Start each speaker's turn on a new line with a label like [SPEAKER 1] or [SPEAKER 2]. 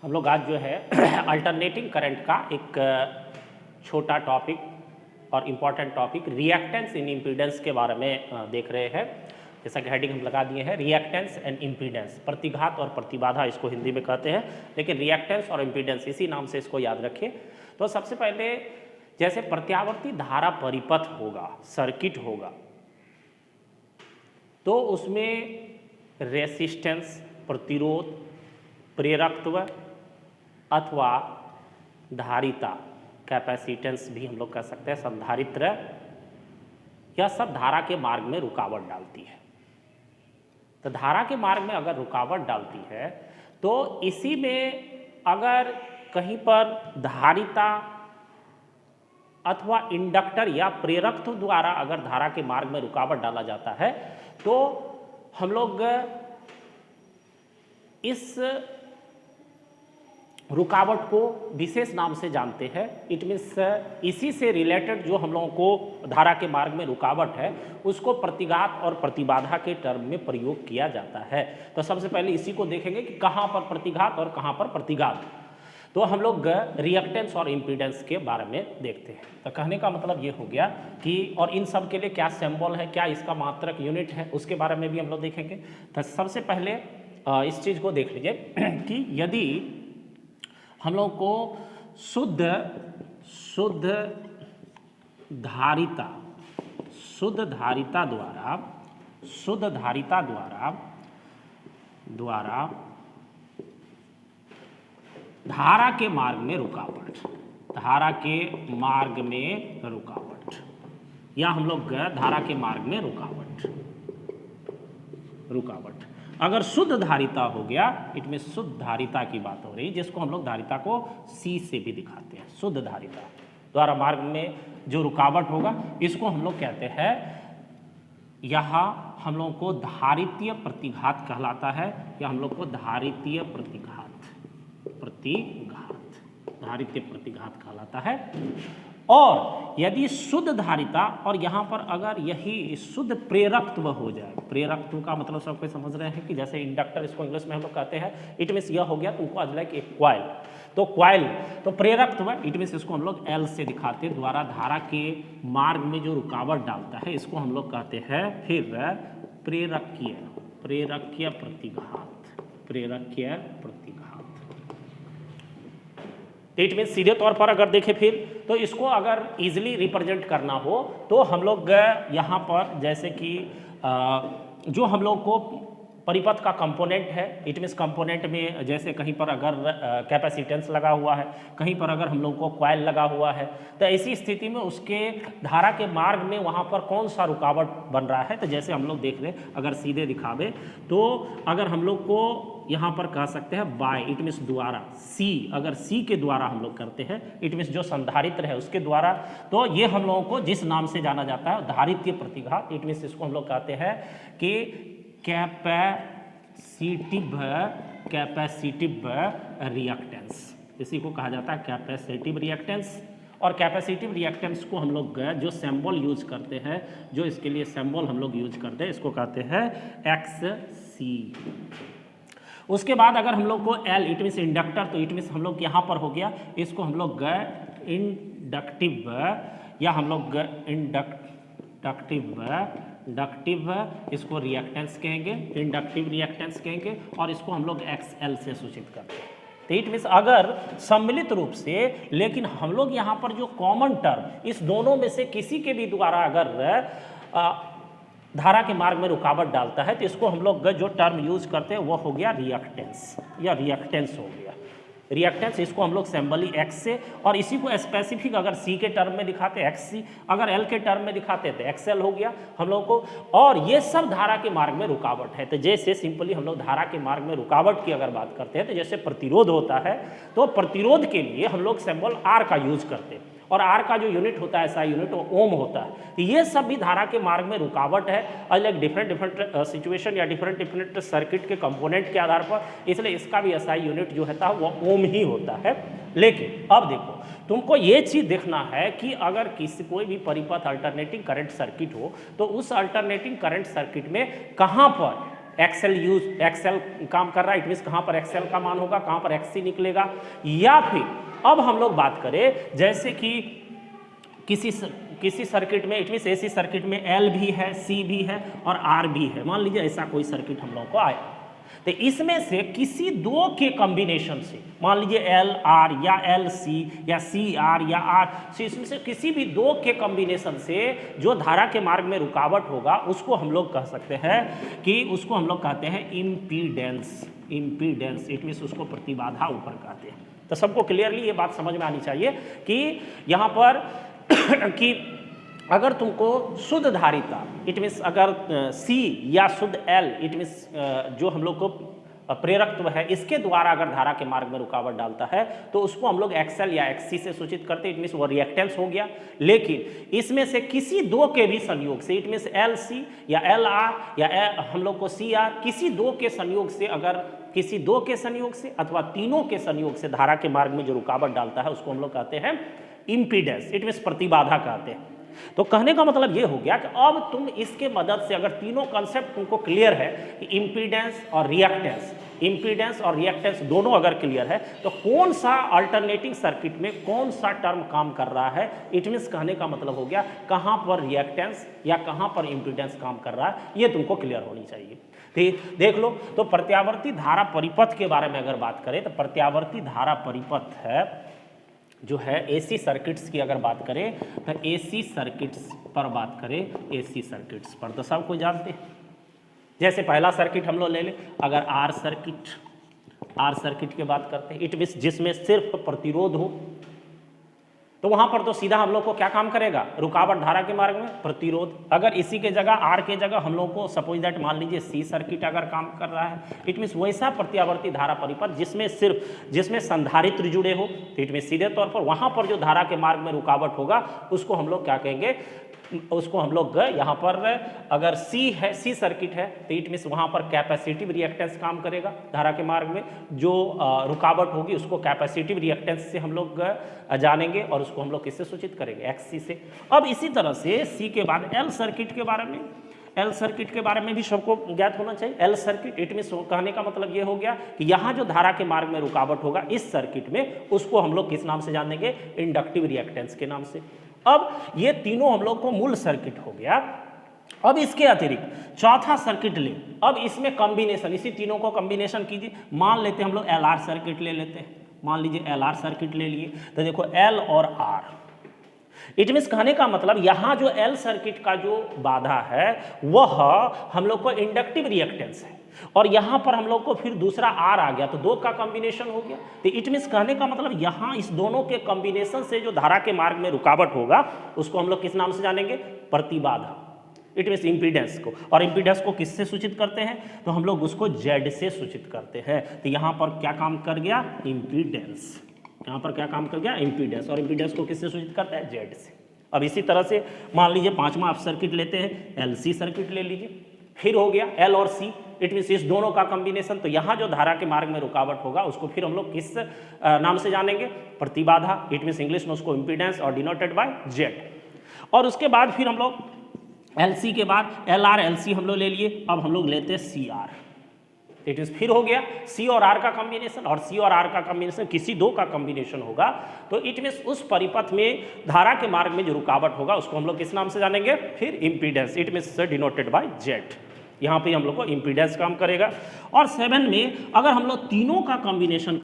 [SPEAKER 1] हम लोग आज जो है अल्टरनेटिंग करंट का एक छोटा टॉपिक और इम्पॉर्टेंट टॉपिक रिएक्टेंस इन इम्पीडेंस के बारे में देख रहे हैं। जैसा कि हेडिंग हम लगा दिए हैं रिएक्टेंस एंड इम्पीडेंस, प्रतिघात और प्रतिबाधा इसको हिंदी में कहते हैं, लेकिन रिएक्टेंस और इम्पीडेंस इसी नाम से इसको याद रखें। तो सबसे पहले जैसे प्रत्यावर्ती धारा परिपथ होगा, सर्किट होगा, तो उसमें रेसिस्टेंस, प्रतिरोध, प्रेरकत्व अथवा धारिता, कैपेसिटेंस भी हम लोग कह सकते हैं, संधारित्र, यह सब धारा के मार्ग में रुकावट डालती है। तो धारा के मार्ग में अगर रुकावट डालती है तो इसी में अगर कहीं पर धारिता अथवा इंडक्टर या प्रेरकत्व द्वारा अगर धारा के मार्ग में रुकावट डाला जाता है तो हम लोग इस रुकावट को विशेष नाम से जानते हैं। इट मीन्स इसी से रिलेटेड जो हम लोगों को धारा के मार्ग में रुकावट है उसको प्रतिघात और प्रतिबाधा के टर्म में प्रयोग किया जाता है। तो सबसे पहले इसी को देखेंगे कि कहाँ पर प्रतिघात और कहाँ पर प्रतिघात। तो हम लोग रिएक्टेंस और इम्पीडेंस के बारे में देखते हैं। तो कहने का मतलब ये हो गया कि और इन सब के लिए क्या सिंबल है, क्या इसका मात्रक यूनिट है, उसके बारे में भी हम लोग देखेंगे। तो सबसे पहले इस चीज़ को देख लीजिए कि यदि हम लोग को शुद्ध धारिता द्वारा धारा के मार्ग में रुकावट, या हम लोग धारा के मार्ग में रुकावट अगर शुद्ध धारिता हो गया, इट में शुद्ध धारिता की बात हो रही, जिसको हम लोग धारिता को C से भी दिखाते हैं। शुद्ध धारिता द्वारा मार्ग में जो रुकावट होगा इसको हम लोग कहते हैं, यहाँ हम लोग को धारितीय प्रतिघात कहलाता है, या हम लोग को धारितीय प्रतिघात कहलाता है। और यदि शुद्ध धारिता और यहाँ पर अगर यही शुद्ध प्रेरकत्व हो जाए, प्रेरकत्व का मतलब सब कोई समझ रहे हैं कि जैसे इंडक्टर, इसको इंग्लिश में हम लोग कहते हैं, इट मीन्स यह हो गया तुमको आज लाइक एक क्वाइल, तो क्वाइल तो प्रेरकत्व, इट मीन्स इसको हम लोग L से दिखाते हैं, द्वारा धारा के मार्ग में जो रुकावट डालता है इसको हम लोग कहते हैं फिर प्रेरकीय प्रतिघात। इट मीन सीधे तौर पर अगर देखें फिर तो इसको अगर इजीली रिप्रेजेंट करना हो तो हम लोग यहाँ पर जैसे कि जो हम लोग को परिपथ का कंपोनेंट है, इट मीन्स कंपोनेंट में जैसे कहीं पर अगर कैपेसिटेंस लगा हुआ है, कहीं पर अगर हम लोग को कॉइल लगा हुआ है, तो ऐसी स्थिति में उसके धारा के मार्ग में वहाँ पर कौन सा रुकावट बन रहा है। तो जैसे हम लोग देख रहे हैं, अगर सीधे दिखावे तो अगर हम लोग को यहाँ पर कह सकते हैं बाय, इट मीन्स द्वारा, C अगर C के द्वारा हम लोग करते हैं, इट मीन्स जो संधारित्र है उसके द्वारा, तो ये हम लोगों को जिस नाम से जाना जाता है धारितीय प्रतिघात, इट मीन्स इसको हम लोग कहते हैं कि कैपेसिटिव रिएक्टेंस, इसी को कहा जाता है कैपेसिटिव रिएक्टेंस। और कैपेसिटिव रिएक्टेंस को हम लोग जो सिंबल यूज करते हैं, जो इसके लिए सिंबल हम लोग यूज करते हैं, इसको कहते हैं XC। उसके बाद अगर हम लोग को L, इट मीन्स इंडक्टर, तो इट मीन्स हम लोग यहाँ पर हो गया, इसको हम लोग इंडक्टिव, या हम लोग इंडक्टिव इसको रिएक्टेंस कहेंगे, इंडक्टिव रिएक्टेंस कहेंगे, और इसको हम लोग XL से सूचित करते हैं। तो इट मीन्स अगर सम्मिलित रूप से, लेकिन हम लोग यहाँ पर जो कॉमन टर्म इस दोनों में से किसी के भी द्वारा अगर धारा के मार्ग में रुकावट डालता है तो इसको हम लोग जो टर्म यूज करते हैं वो हो गया रिएक्टेंस, या रिएक्टेंस हो गया रिएक्टेंस। इसको हम लोग सिंबली X से, और इसी को स्पेसिफिक अगर C के टर्म में दिखाते हैं XC, अगर L के टर्म में दिखाते हैं तो XL हो गया हम लोग को। और ये सब धारा के मार्ग में रुकावट है। तो जैसे सिंपली हम लोग धारा के मार्ग में रुकावट की अगर बात करते हैं तो जैसे प्रतिरोध होता है, तो प्रतिरोध के लिए हम लोग सिंबल R का यूज करते हैं, और R का जो यूनिट होता है SI यूनिट वो ओम होता है। ये सब भी धारा के मार्ग में रुकावट है, अलग डिफरेंट सिचुएशन या डिफरेंट सर्किट के कंपोनेंट के आधार पर, इसलिए इसका भी SI यूनिट जो होता है वो ओम ही होता है। लेकिन अब देखो, तुमको ये चीज़ देखना है कि अगर कोई भी परिपथ अल्टरनेटिंग करंट सर्किट हो तो उस अल्टरनेटिंग करंट सर्किट में कहाँ पर एक्सएल काम कर रहा है, इट मीन्स कहाँ पर एक्सएल का मान होगा, कहाँ पर एक्ससी निकलेगा। या फिर अब हम लोग बात करें जैसे कि किसी सर्किट में, इट मीन्स एसी सर्किट में एल भी है, सी भी है और आर भी है, मान लीजिए ऐसा कोई सर्किट हम लोग को आया, तो इसमें से किसी दो के कॉम्बिनेशन से, मान लीजिए एल आर या एल सी या सी आर या आर सी, इसमें से किसी भी दो के कॉम्बिनेशन से जो धारा के मार्ग में रुकावट होगा उसको हम लोग कह सकते हैं कि उसको हम लोग कहते हैं इम्पीडेंस। इम्पीडेंस इट मीन्स उसको प्रतिबाधा ऊपर कहते हैं। तो सबको क्लियरली ये बात समझ में आनी चाहिए कि यहाँ पर कि अगर तुमको शुद्ध धारिता, इट मीन्स अगर सी या शुद्ध एल, इट मीन्स जो हम लोग को प्रेरकत्व है, इसके द्वारा अगर धारा के मार्ग में रुकावट डालता है तो उसको हम लोग एक्सएल या एक्ससी से सूचित करते हैं, इट मीन्स वो रिएक्टेंस हो गया। लेकिन इसमें से किसी दो के भी संयोग से, इट मीन्स एल सी या एल आर या हम लोग को सी आर, किसी दो के संयोग से, अगर किसी दो के संयोग से अथवा तीनों के संयोग से धारा के मार्ग में जो रुकावट डालता है उसको हम लोग कहते हैं इम्पीडेंस, इट मीन्स प्रतिबाधा कहते हैं। तो कहने का मतलब ये हो गया कि अब तुम इसके मदद से, अगर तीनों कॉन्सेप्ट तुमको क्लियर है कि इम्पीडेंस और रिएक्टेंस, इम्पीडेंस और रिएक्टेंस दोनों अगर क्लियर है, तो कौन सा अल्टरनेटिंग सर्किट में कौन सा टर्म काम कर रहा है, इट मीन्स कहने का मतलब हो गया कहाँ पर रिएक्टेंस या कहाँ पर इम्पीडेंस काम कर रहा है, ये तुमको क्लियर होनी चाहिए। ठीक, देख लो। तो प्रत्यावर्ती धारा परिपथ के बारे में अगर बात करें तो प्रत्यावर्ती धारा परिपथ है जो है एसी सर्किट्स की अगर बात करें तो एसी सर्किट्स पर बात करें, एसी सर्किट्स पर तो सब कोई जानते हैं। जैसे पहला सर्किट हम लोग ले लें, अगर आर सर्किट की बात करते हैं, इट मीन्स जिसमें सिर्फ प्रतिरोध हो, तो वहां पर तो सीधा हम लोग को क्या काम करेगा, रुकावट धारा के मार्ग में प्रतिरोध। अगर इसी के जगह आर के जगह हम लोग को सपोज दैट मान लीजिए सी सर्किट अगर काम कर रहा है, इट मीन्स वैसा प्रत्यावर्ती धारा परिपथ जिसमें संधारित्र जुड़े हो, तो इट मीन्स सीधे तौर पर वहां पर जो धारा के मार्ग में रुकावट होगा उसको हम लोग क्या कहेंगे, उसको हम लोग यहाँ पर अगर सी सर्किट है तो इट मीन्स वहाँ पर कैपेसिटिव रिएक्टेंस काम करेगा धारा के मार्ग में, जो रुकावट होगी उसको कैपेसिटिव रिएक्टेंस से हम लोग जानेंगे और उसको हम लोग किससे सूचित करेंगे, एक्ससी से। अब इसी तरह से सी के बाद एल सर्किट के बारे में भी सबको ज्ञात होना चाहिए। एल सर्किट इट मीन्स कहने का मतलब ये हो गया कि यहाँ जो धारा के मार्ग में रुकावट होगा इस सर्किट में, उसको हम लोग किस नाम से जानेंगे, इंडक्टिव रिएक्टेंस के नाम से। अब ये तीनों हम लोग को मूल सर्किट हो गया। अब इसके अतिरिक्त चौथा सर्किट ले, अब इसमें कॉम्बिनेशन, इसी तीनों को कॉम्बिनेशन कीजिए। मान लेते हैं हम लोग एलआर सर्किट ले लेते हैं, मान लीजिए एलआर सर्किट ले लिए, तो देखो एल और आर, इट मीन्स कहने का मतलब यहाँ जो एल सर्किट का जो बाधा है वह हम लोग को इंडक्टिव रिएक्टेंस है, और यहाँ पर हम लोग को फिर दूसरा आर आ गया, तो दो का कॉम्बिनेशन हो गया। तो इट मीन्स कहने का मतलब यहाँ इस दोनों के कॉम्बिनेशन से जो धारा के मार्ग में रुकावट होगा उसको हम लोग किस नाम से जानेंगे, प्रतिबाधा, इट मीन्स इम्पीडेंस को। और इम्पीडेंस को किससे सूचित करते हैं, तो हम लोग उसको जेड से सूचित करते हैं। तो यहाँ पर क्या काम कर गया, इम्पीडेंस, यहाँ पर क्या काम कर गया, इम्पीडेंस, और इम्पीडेंस को किससे सूचित करते हैं, जेड से। अब इसी तरह से मान लीजिए पांचवा आप सर्किट लेते हैं, एलसी सर्किट ले लीजिए, फिर हो गया एल और सी, इट मीन्स इस दोनों का कॉम्बिनेशन। तो यहाँ जो धारा के मार्ग में रुकावट होगा उसको फिर हम लोग किस नाम से जानेंगे, प्रतिबाधा, इट मीन्स इंग्लिश में उसको इम्पीडेंस और डिनोटेड बाय जेड। और उसके बाद फिर हम लोग एलसी के बाद एलआर एलसी हम लोग ले लिए, अब हम लोग लेते हैं सी आर, इट मीन्स फिर हो गया सी और आर का कॉम्बिनेशन, और सी और आर का कॉम्बिनेशन किसी दो का कॉम्बिनेशन होगा, तो इट मीन्स उस परिपथ में धारा के मार्ग में जो रुकावट होगा उसको हम लोग किस नाम से जानेंगे, फिर impedance, it means denoted by Z. यहाँ पे हम लोग को इम्पीडेंस काम करेगा। और 7 में अगर हम लोग तीनों का कॉम्बिनेशन